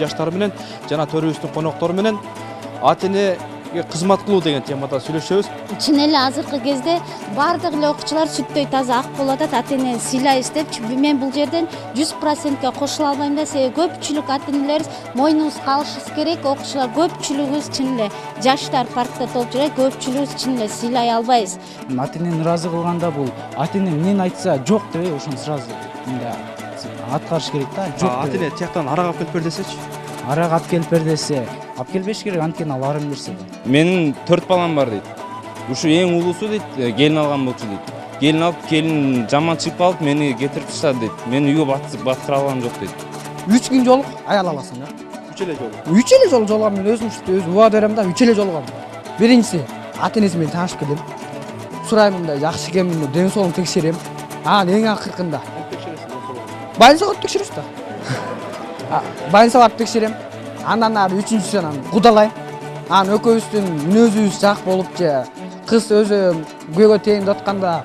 жаштар менен жана төрүбүздүн коноктору менен ата энеге кызмат кылуу деген темада сүйлөшөбүз. Чын эле азыркы кезде бардык эле окуучулар сүттөй таза ак болуп атат. Ата энени сыйлайбыз деп мен бул жерден 100%ке кошула албайм да. Себеби көпчүлүк ата энелерибиз мойнубузга алышыбыз керек. Окуучулар көпчүлүгүбүз чын эле жаштар паркта толуп жүрөт. Көпчүлүгүбүз чын эле сыйлай албайбыз. Ата энени ыраазы кылганда бул ата эне эмнени айтса жок деп ошону сразу мындай аткарыш керек да. Жок. Ата эне тияктан арак алып келип бер десечи. Арак алып келип бер десе, алып келбеш керек, анткени ал арын берсе. Менин 4 балам бар дейт. Ушу эң улуусу дейт, келин алган болчу дейт. Келин алып, келин жаман чыгып калып, мени кетирип таштады дейт. Мени үйгө баткыра алган жок дейт. 3 күн жолук аял аласың да. 3 эле жолу. 3 эле жолу жолугам мен өзүм убада берем да, 3 эле жолугам. Биринчиси ата энеси менен таанышып келем. Сурайм мындай жакшы экенмин, ден соолугун текшерем. Эң акыркында больницага текшеребиз да. Больницага текшерем. Андан ары үчүнчүсү кудалайм. Экөөбүздүн мүнөзүбүз жак болуп же кыз өзү күйөөгө тегинип атканда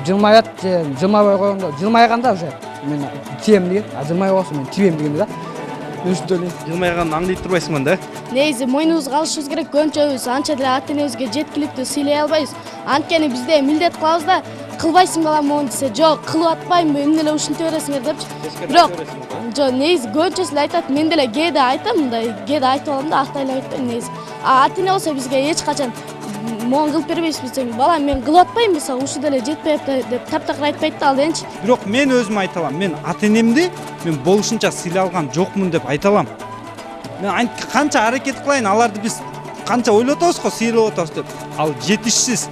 жылмаят же жылмабай койгондо жылмайганда уже мен тием деген, жылмай койсо мен тибем деген да. Ошондой эле. Жылмайганын аңдый турбайсыңмын да. Негизи мойнубузга алышыбыз керек, көбүнчөбүз анча деле ата энебизге жеткиликтүү сыйлай албайбыз. Анткени бизде милдет кылабыз да, кылбайсың балам мону десе, жок, кылып атпайм, эмне эле ушинте бересиңер депчи. Бирок жок, негизи көбүнчөсү эле айтат, мен деле кээде айтам, мындай кээде айтып алам да, актай эле айтпайм негизи. Ата эне болсо бизге эч качан мону кылып бербейсиз десең, балам мен кылып атпайм десе, ушу деле жетпей атты деп таптакыр айтпайт да ал дегенчи. Бирок мен өзүм айта алам, мен ата энемди мен болушунча сыйлай алган жокмун деп айта алам. Мен канча аракет кылайын, аларды биз канча ойлоп атабыз го, сыйлап атабыз деп. Ал жетишсиз.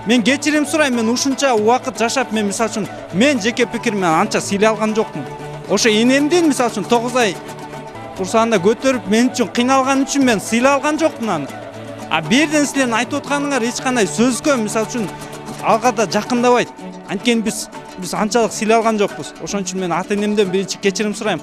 Мен кечирим сурайм, мен ушунча убакыт жашап, мен мисалы үчүн мен жеке пикирим анча сыйлай алган жокмун. Ошо энемдин мисалы үчүн 9 ай курсагында көтөрүп мен үчүн кыйналган үчүн мен сыйлай алган жокмун аны. Бирден силердин айтып атканыңар эч кандай сөзгө мисалы үчүн алга да жакындабайт. Анткени биз анчалык сыйлай алган жокпуз. Ошон үчүн мен ата энемден биринчи кечирим сурайм.